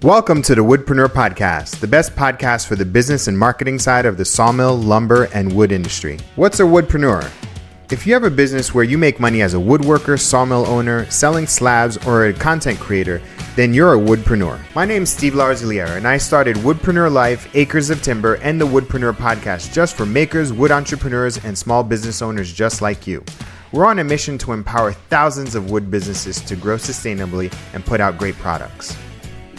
Welcome to the Woodpreneur podcast, the best podcast for the business and marketing side of the sawmill, lumber, and wood industry. What's a woodpreneur? If you have a business where you make money as a woodworker, sawmill owner, selling slabs, or a content creator, then you're a woodpreneur. My name's Steve Larziliere, and I started Woodpreneur Life, Acres of Timber, and the Woodpreneur podcast just for makers, wood entrepreneurs, and small business owners just like you. We're on a mission to empower thousands of wood businesses to grow sustainably and put out great products.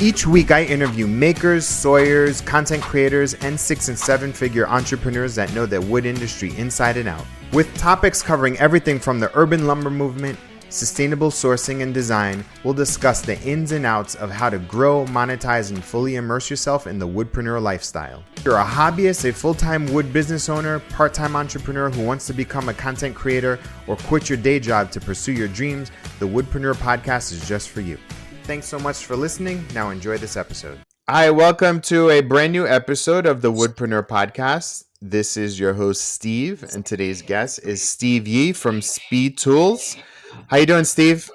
Each week, I interview makers, sawyers, content creators, and 6- and 7-figure entrepreneurs that know the wood industry inside and out. With topics covering everything from the urban lumber movement, sustainable sourcing and design, we'll discuss the ins and outs of how to grow, monetize, and fully immerse yourself in the woodpreneur lifestyle. If you're a hobbyist, a full-time wood business owner, part-time entrepreneur who wants to become a content creator, or quit your day job to pursue your dreams, the Woodpreneur podcast is just for you. Thanks so much for listening. Now enjoy this episode. Hi, welcome to a brand new episode of the Woodpreneur podcast. This is your host, Steve, and today's guest is Steve Yee from SpeTools. How you doing, Steve?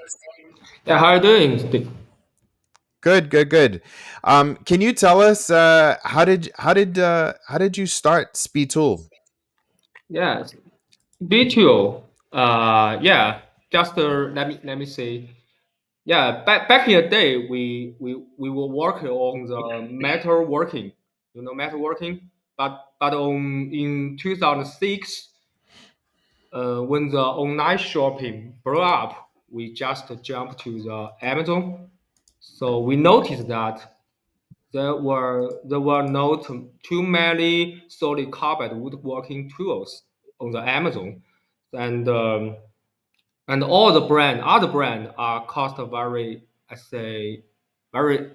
Yeah, how are you doing, Steve? Good. Can you tell us how did you start SpeTool? Yes, BTO. Just let me say. Yeah, back in the day, we were working on the metalworking. You know metalworking, but in 2006, when the online shopping blew up, we just jumped to the Amazon. So we noticed that there were not too many solid carbide woodworking tools on the Amazon, and all the other brand are cost very, I say, very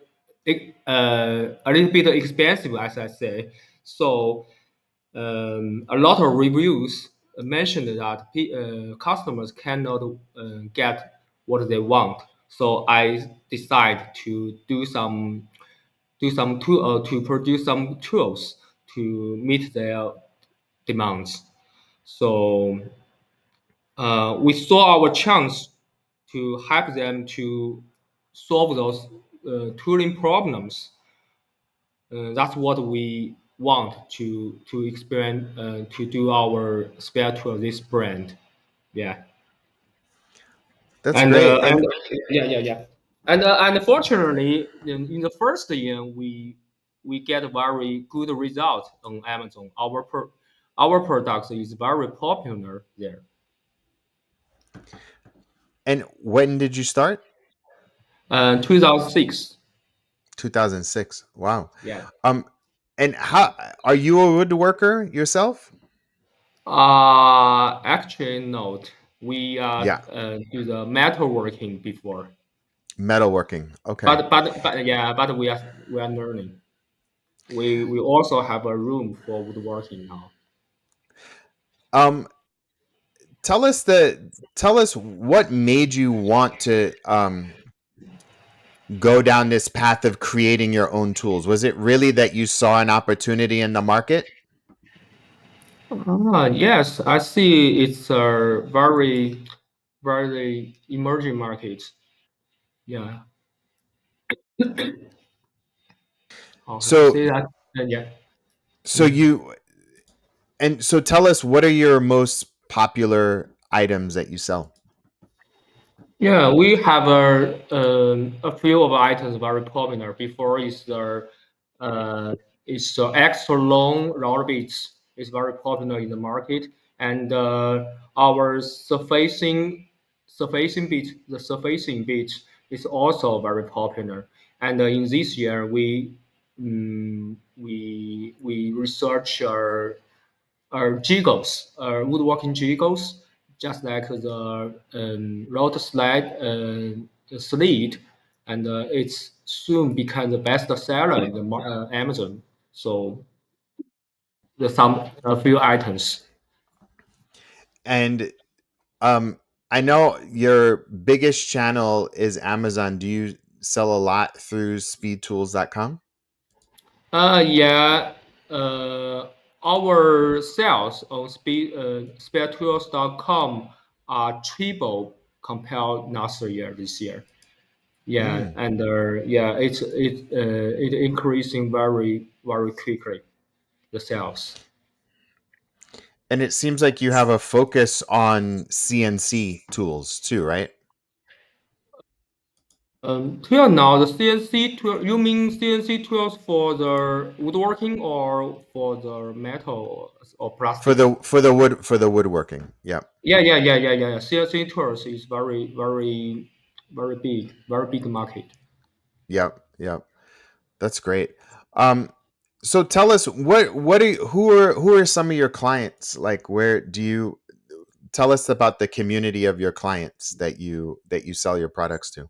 a little bit expensive, as I say. So a lot of reviews mentioned that customers cannot get what they want. So I decide to to produce some tools to meet their demands. So we saw our chance to help them to solve those tooling problems. That's what we want to experience to do our spare tool this brand. Yeah. That's and great. uh, and yeah. And fortunately, in the first year, we get a very good result on Amazon. Our product is very popular there. And when did you start? 2006. 2006. Wow. Yeah. Um, and how are you a woodworker yourself? Actually, not. We Yeah, do the metalworking before, metalworking. Okay. but we are learning. We also have a room for woodworking now. Um, tell us what made you want to go down this path of creating your own tools. Was it really that you saw an opportunity in the market? Yes, I see. It's a very emerging market. Yeah. How can I So say that? Yeah. so Mm. you and so tell us, what are your most popular items that you sell? Yeah, we have a few of items very popular. Before uh, is the extra long roller beads is very popular in the market, and our surfacing bead is also very popular. And in this year, we research jiggles, woodworking jiggles, just like the rotor slide sled, and it's soon become the best seller in the Amazon. So there's a few items. And um I know your biggest channel is Amazon. Do you sell a lot through speedtools.com? Yeah, uh, our sales on SpeTools.com are triple compared last year this year. Yeah, Mm. and yeah, it increasing very quickly the sales. And it seems like you have a focus on CNC tools too, right? Till now, the CNC tool, you mean CNC tools for the woodworking or for the metal or For plastic? the woodworking. Yeah. Yeah. CNC tools is very big market. Yep. Yep. That's great. Um, so tell us what are who are some of your clients? Like, where do you tell us about the community of your clients that you sell your products to?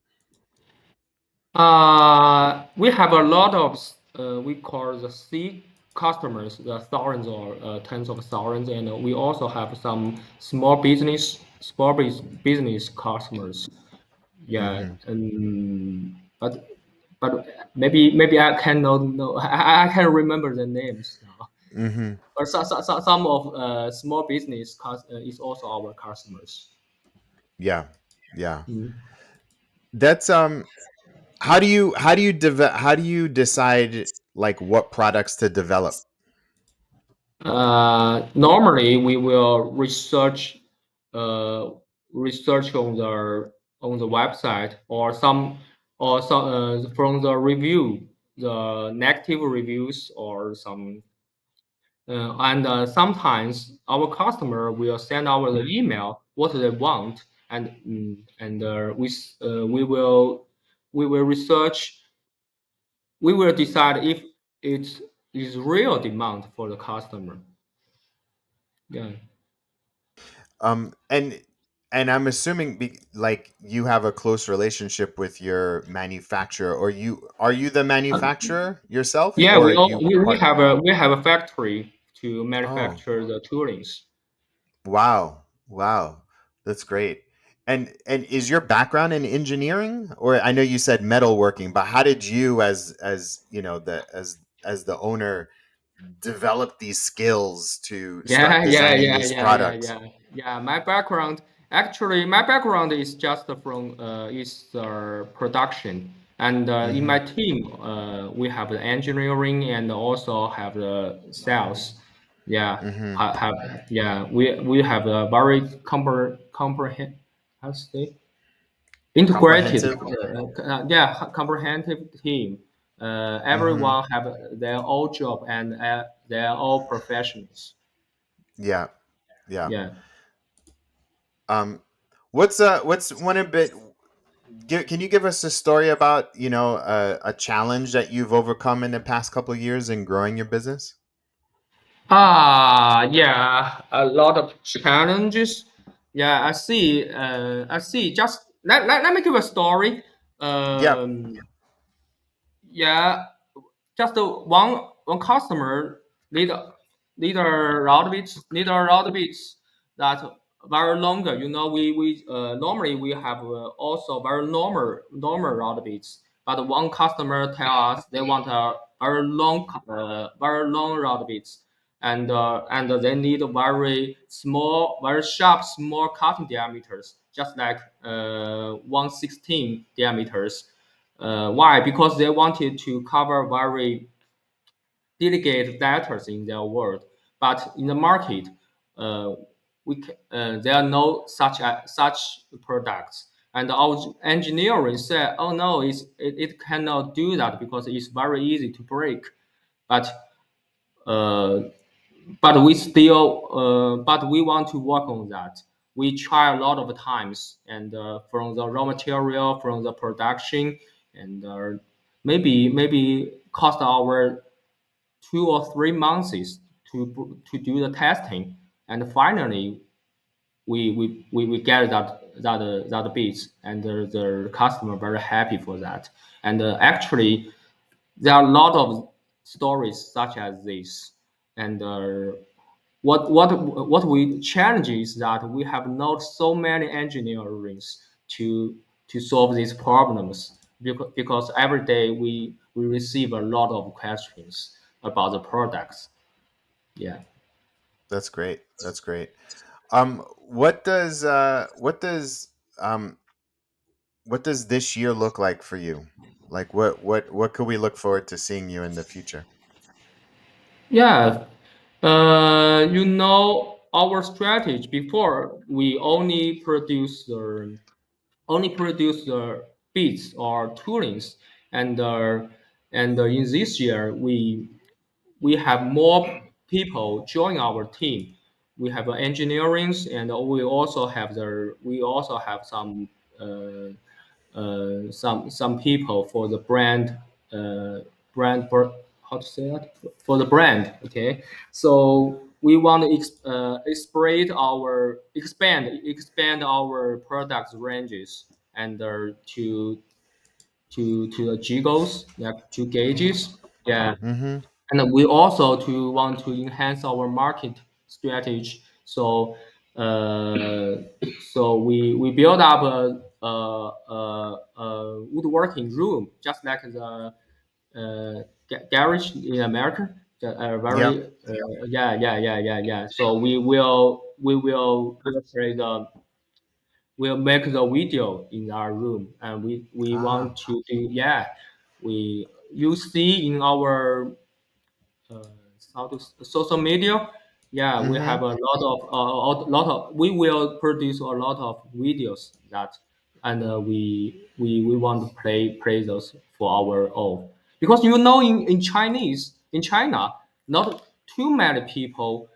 We have a lot of we call the C customers, the thousands or tens of thousands, and we also have some business customers. Yeah, Mm-hmm. but maybe I cannot know. I can remember the names now. Mm-hmm. But some of small business is also our customers. Yeah. Yeah. Mm. That's how do you decide like what products to develop? Normally, we will uh, research on the website or some from the review, the negative reviews or some. And sometimes our customer will send our the email what they want, and we will research. We will decide if it is real demand for the customer. Yeah. And I'm assuming like you have a close relationship with your manufacturer, or you are you the manufacturer yourself, Yeah, or you part? we have a factory to Oh, manufacture the toolings. wow, wow, that's great. And is your background in engineering, or I know you said metalworking, but how did you, as you know, the as the owner, develop these skills to start designing these products? Yeah. My background is just from production, and in Mm-hmm. my team, we have the engineering and also have the sales. Yeah, Mm-hmm. we have a very comprehend how to say integrated, Comprehensive. comprehensive team. Mm-hmm. Everyone have their own job and their own professions. Yeah. Yeah. Yeah. Um, what's one a bit? Can you give us a story about a challenge that you've overcome in the past couple of years in growing your business? Yeah, a lot of challenges. Yeah, I see. Just let me give a story. Yep. Um, yeah, just one customer need need a route bits that very longer. You know, we normally we have also very normal route bits, but one customer tell us they want a very long route bits, and they need very small, very sharp, small cutting diameters, just like 1/16 diameters. Why? Because they wanted to cover very delicate data in their world, but in the market, uh, there are no such products. And our engineering said, "Oh no, it cannot do that because it's very easy to break." But uh, but we want to work on that. We try a lot of times, and from the raw material, from the production, and maybe cost our 2 or 3 months to do the testing, and finally we get that beats, and the customer very happy for that. And actually, there are a lot of stories such as this, and what we challenge is that we have not so many engineers to solve these problems, because every day we receive a lot of questions about the products. Yeah. That's great. That's great. What does um what does this year look like for you? Like what could we look forward to seeing you in the future? Yeah, our strategy before we only produce the bits or toolings, and in this year we have more people join our team. We have engineering, and we also have uh, some people for the uh, brand how to say that, for the brand. Okay, so we want to expand our product ranges, and to the jiggles, like to gauges. Yeah, Mm-hmm. and we also to want to enhance our market strategy. So uh, we build up a woodworking room, just like the garage in America. Very Yep. yeah. So we'll make the video in our room, and we Ah. want to do, yeah, we you see in our uh, social media. Yeah, we Mm-hmm. have we will produce a lot of videos that, and we want to play those for our own, because in China, not too many people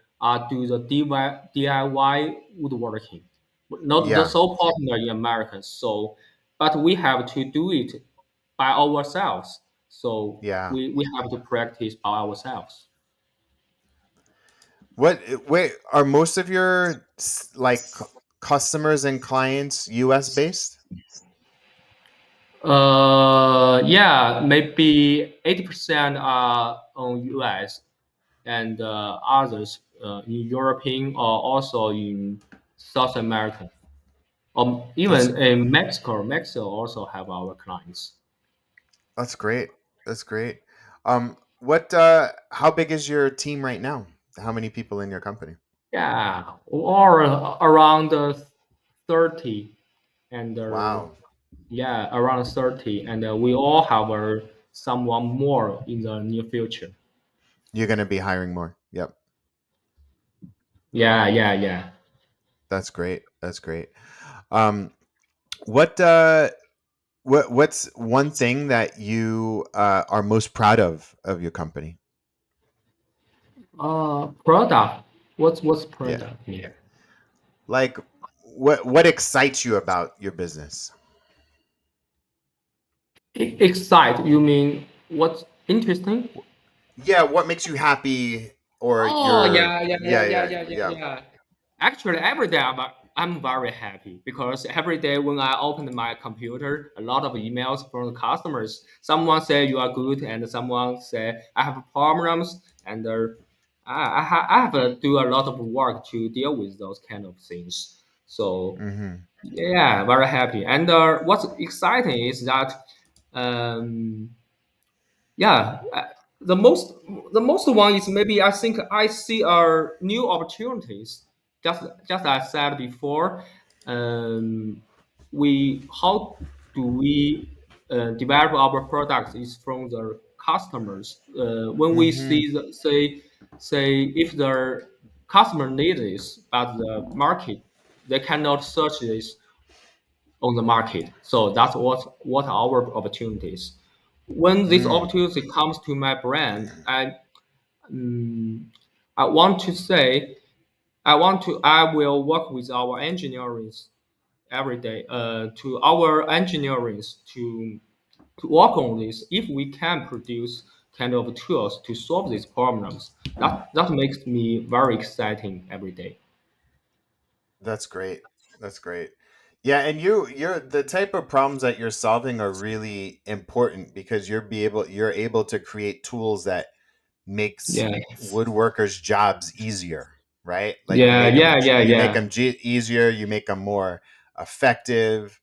do the DIY woodworking, not Yeah. so popular in America. So, but we have to do it by ourselves. So Yeah. we have to practice by ourselves. What wait, are most of your customers and clients US based? Yeah, maybe 80% are on US, and others in European, or also in South America, That's even in Mexico. Mexico also have our clients. that's great. That's great. What how big is your team right now? How many people in your company? Yeah, or around 30, and Wow. yeah, around 30, and we all have someone more in the near future. You're going to be hiring more. Yep. Yeah. That's great. That's great. Um what what's one thing that you are most proud of your company? Product. What's Yeah. product here? Like what excites you about your business? Excite. You mean what's interesting? Yeah, what makes you happy or Oh your yeah, yeah. yeah. Actually, every day I'm very happy, because every day when I open my computer, a lot of emails from the customers. Someone say you are good, and someone say I have problems, and I have to do a lot of work to deal with those kind of things. So Mhm. yeah, very happy. And what's exciting is that um, yeah, the most one is, maybe I think I see are new opportunities. Just as I said before, um, we how do we develop our products is from the customers. When we Mhm. see say if the customer needs this, but the market, they cannot search this on the market. So that's what our opportunities. When this Mm. opportunity comes to my brand, um, I want to say I will work with our engineers every day. To our engineers to work on this. If we can produce kind of tools to solve these problems, that makes me very exciting every day. That's great. That's great. Yeah, and you're the type of problems that you're solving are really important because you're able to create tools that makes Yeah. woodworkers' jobs easier, right? Like Yeah, yeah, yeah, you make yeah. them easier, you make them more effective.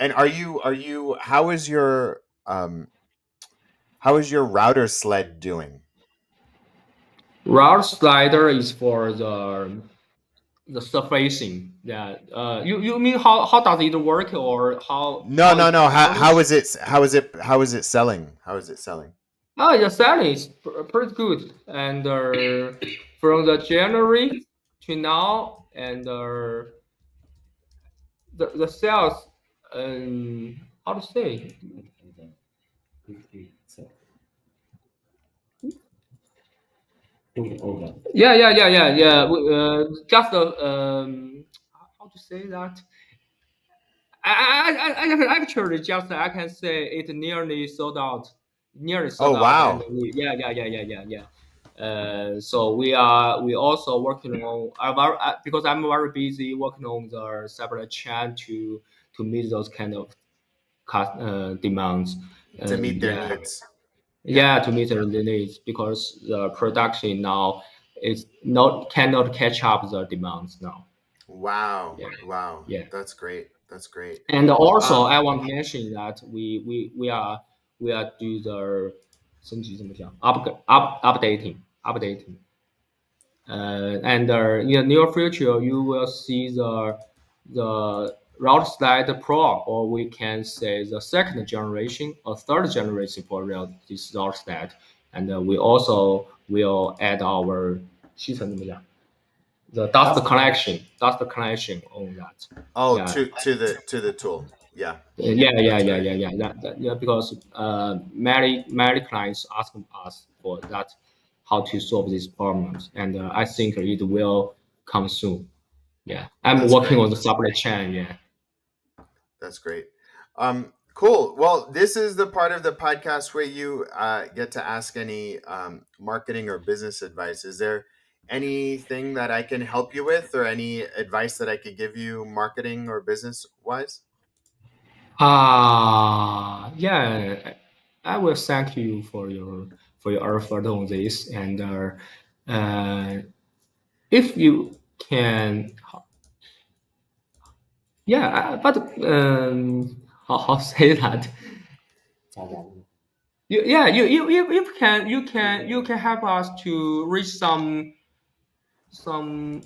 And are you how is your router sled doing? Route slider is for the the surfacing. Yeah. You mean how does it work, or No, how no, it's no. selling? How is it selling? How is it selling? Oh, the selling is pretty good. And from the January to now, and the sales, how to say? Yeah. Just how to say that? Actually just I can say it nearly Oh, sold out, and wow. yeah. So we also working on because I'm very busy working on the supply chain to meet those kind of demands, To and meet their needs. Yeah. yeah, to meet the needs, because the production now is not cannot catch up the demands now. Wow. Yeah, Wow. yeah. That's great. That's great. And also, Um, I want to mention that we are do the 升级怎么讲 updating. And in the near future, you will see the route slide pro, or we can say the second generation or third generation for this route slide. And we also will add our 系统怎么讲 the dust collection on that. oh, Yeah, to the tool. Yeah. That's great. Yeah. Because many clients ask us for that, how to solve these problems, and I think it will come soon. Yeah, I'm That's working great. on the supply chain. Yeah. That's great. Cool. Well, this is the part of the podcast where you get to ask any marketing or business advice. Is there anything that I can help you with, or any advice that I could give you, marketing or business wise? Yeah. I will thank you for your effort on this, and uh, if you can, yeah. But how say that? You can help us to reach some some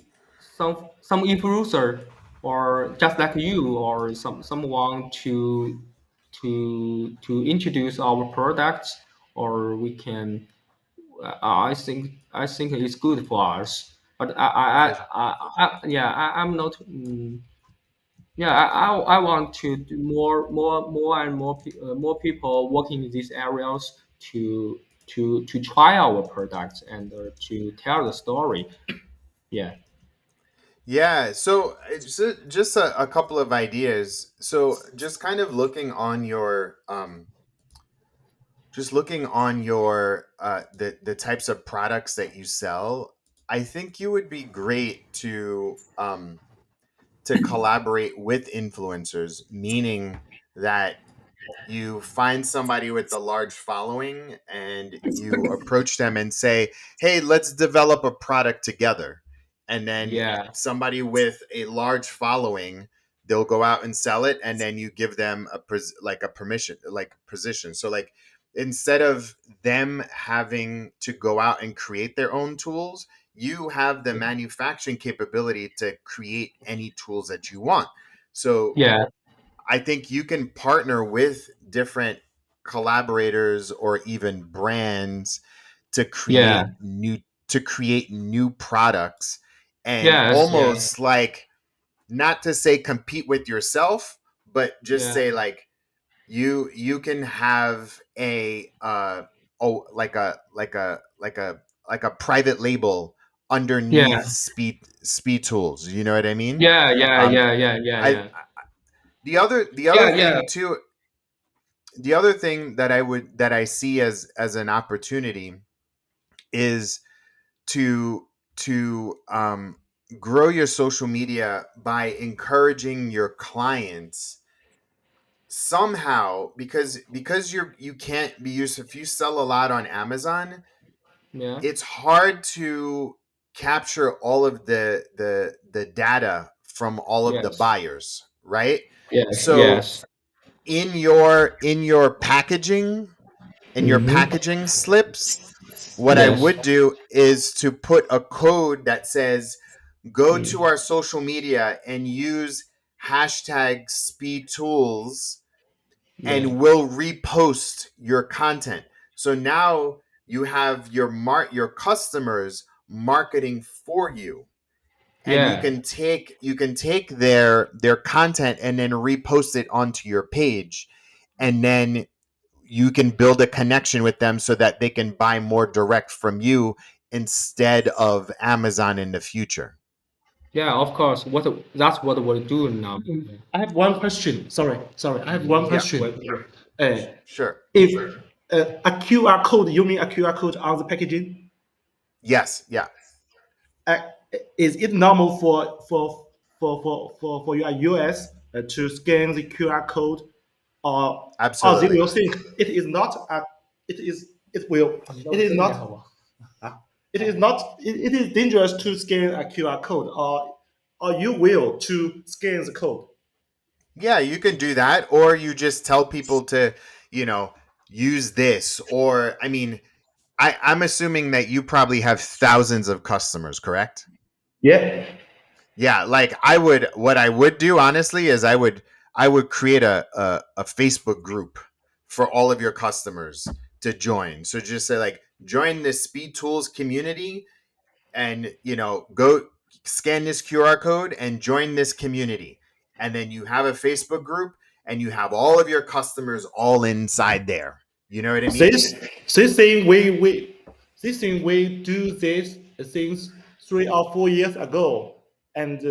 influencer, or just like you, or someone to introduce our products, or we can. I think it's good for us. But For I'm not. Yeah, I want to do more people working in these areas to try our products, and to tell the story. Yeah, Yeah, so just a couple of ideas. So just kind of looking on your the types of products that you sell, I think you would be great to collaborate with influencers, meaning that you find somebody with a large following and you approach them and say, "Hey, let's develop a product together." And then yeah, somebody with a large following, they'll go out and sell it, and then you give them like a permission, like position. So like instead of them having to go out and create their own tools, you have the manufacturing capability to create any tools that you want. So yeah, I think you can partner with different collaborators or even brands to yeah, create new products, and yes, almost like, not to say compete with yourself, but just yeah, say like you can have a like a private label underneath yeah, speed tools. You know what I mean? Um, I yeah, the other yeah, thing too, the other thing that I see as an opportunity is to to grow your social media by encouraging your clients somehow, because you can't be used, if you sell a lot on Amazon, yeah, it's hard to capture all of the data from all of the yes, buyers, right? yes, So yes. in your packaging, in your Mm-hmm. packaging slips, what I Yes, would do is to put a code that says go to our social media and use hashtag SpeTools, Yeah. and we'll repost your content. So now you have your customers marketing for you, and Yeah. you can take their content and then repost it onto your page, and then you can build a connection with them so that they can buy more direct from you instead of Amazon in the future. Yeah, of course. That's what we're doing now. I have one question. Sorry. I have one Yeah, question. Uh, sure. if a QR code, you mean a QR code on the packaging? Yes, yeah, Uh, is it normal for your US to scan the QR code, or they absolutely. will think it is not a it is it will it is not it is dangerous to scan a QR code, or you will to scan the code. Yeah, you can do that, or you just tell people to, you know, use this. Or, I mean, I'm assuming that you probably have thousands of customers, correct? Yeah. Yeah, like what I would do honestly is I would create a Facebook group for all of your customers to join. So just say like join the Speed Tools community, and go scan this QR code and join this community. And then you have a Facebook group and you have all of your customers all inside there. You know what I mean? This this thing we do this since 3 or 4 years ago, and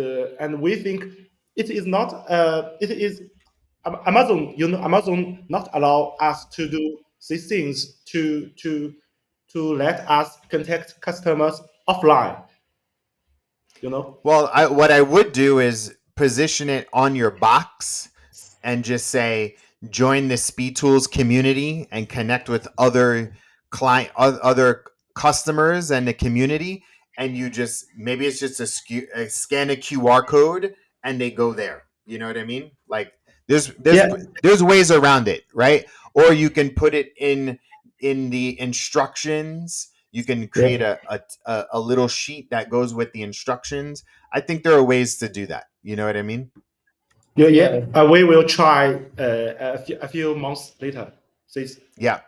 we think it is not it is Amazon, Amazon not allow us to do these things to let us contact customers offline. You know. Well, what I would do is position it on your box and just say join the SpeTools community and connect with other customers and the community. And you just maybe it's just scan a QR code and they go there. You know what I mean? Like there's there's Yeah. there's ways around it, right? Or you can put it in the instructions. You can create Yeah. a little sheet that goes with the instructions. I think there are ways to do that. You know what I mean? Yeah. Yeah. We will try a few months later. This Yeah.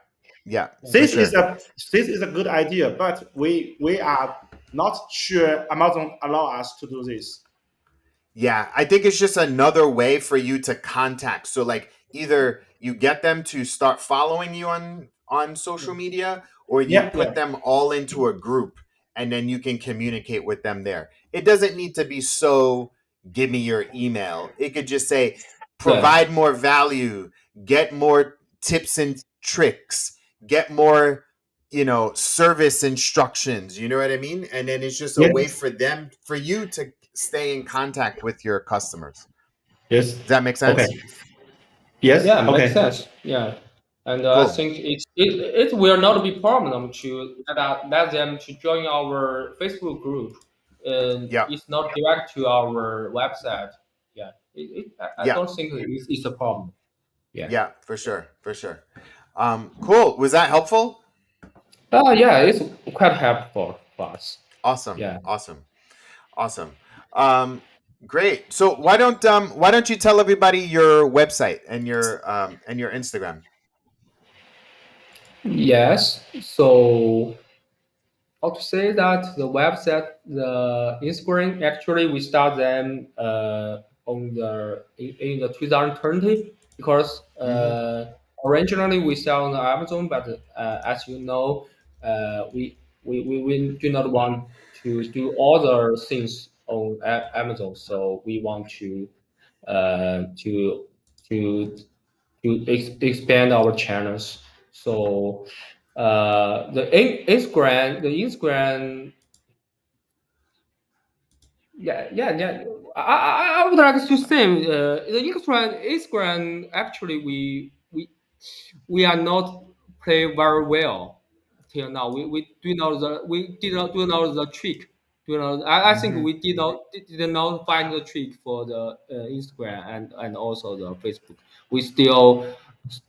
Yeah, for This is sure. a good idea, but we are not sure Amazon allow us to do this. Yeah, I think it's just another way for you to contact. So like either you get them to start following you on social media, or you Yeah, put yeah, them all into a group and then you can communicate with them there. It doesn't need to be so give me your email. It could just say Yeah. provide more value, get more tips and tricks, get more service instructions. You know what I mean? And then it's just a way yes, for you to stay in contact with your customers. yes. Does that make Okay. sense? Yes. Yeah, makes Okay. sense. Yeah, and I Cool. think it will not be problem to let them to join our Facebook group. Yeah. It's not direct to our website. Yeah, I Yeah. don't think it's a problem. Yeah. Yeah, for sure. For sure. Cool. Was that helpful? Yeah, it's quite helpful for us. Awesome. Yeah. Awesome. Awesome. Um, great. So why don't you tell everybody your website and your Instagram? Yes. So how to say that the website, the Instagram, actually we start them on in the 2020 because Mm-hmm. originally we sell on Amazon, but as you know, we do not want to do all the things on Amazon, so we want to to expand our channels. So the Instagram, yeah. I would like to say the Instagram actually we are not play very well till now. We did not do not the trick. I think Mm-hmm. did not find the trick for the Instagram and also the Facebook. We still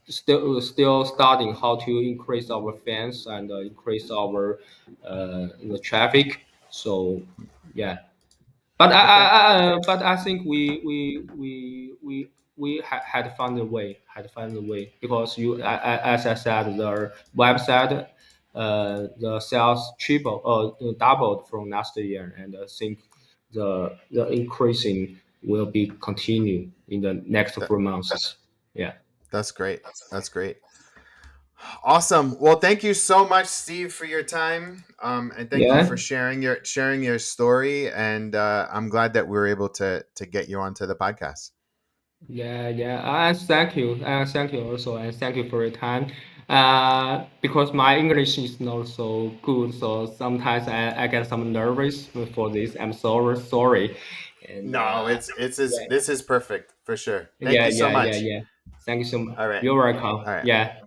studying how to increase our fans and increase our the traffic. So yeah. Okay. but I think we had to find a way, because as I said, the website, the sales triple or doubled from last year, and I think the increasing will be continue in the next That, 4 months. Yeah, that's great. That's great. Awesome. Well, thank you so much, Steve, for your time, and thank you for yeah. sharing your story. And I'm glad that we were able to get you onto the podcast. Yeah, yeah. Thank you. Thank you also, and thank you for your time. Because my English is not so good, so sometimes I get some nervous for this. I'm sorry. And No, it's is yeah, this is perfect for sure. Thank yeah, you so yeah, yeah, much. yeah. Thank you so much. All right. You're welcome. All right. Yeah.